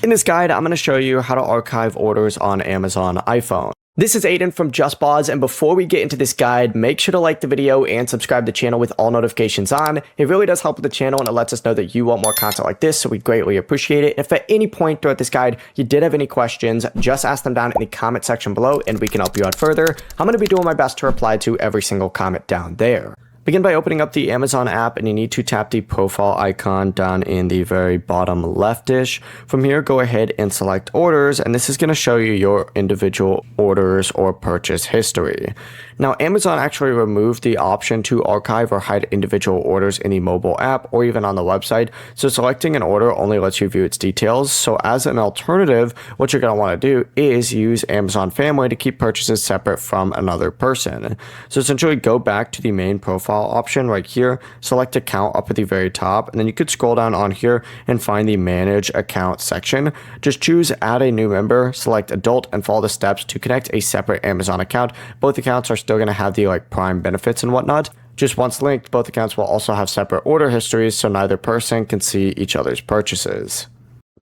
In this guide, I'm going to show you how to archive orders on Amazon iPhone. This is Aiden from JustBoz, and before we get into this guide, make sure to like the video and subscribe to the channel with all notifications on. It really does help with the channel, and it lets us know that you want more content like this, so we greatly appreciate it. If at any point throughout this guide you did have any questions, just ask them down in the comment section below, and we can help you out further. I'm going to be doing my best to reply to every single comment down there. Begin by opening up the Amazon app, and you need to tap the profile icon down in the very bottom leftish. From here, go ahead and select orders, and this is going to show you your individual orders or purchase history. Now, Amazon actually removed the option to archive or hide individual orders in the mobile app or even on the website, so selecting an order only lets you view its details. So as an alternative, what you're going to want to do is use Amazon Family to keep purchases separate from another person. So essentially, go back to the main profile option right here, select account up at the very top, and then you could scroll down on here and find the manage account section. Just choose add a new member, select adult, and follow the steps to connect a separate Amazon account. Both accounts are still going to have the Prime benefits and whatnot. Just once linked, both accounts will also have separate order histories, so neither person can see each other's purchases.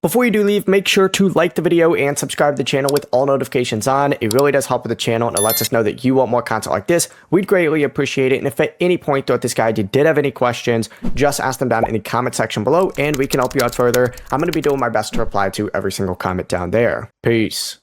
Before you do leave, make sure to like the video and subscribe to the channel with all notifications on. It really does help with the channel, and it lets us know that you want more content like this. We'd greatly appreciate it. And if at any point throughout this guide you did have any questions, just ask them down in the comment section below, and we can help you out further. I'm going to be doing my best to reply to every single comment down there. Peace.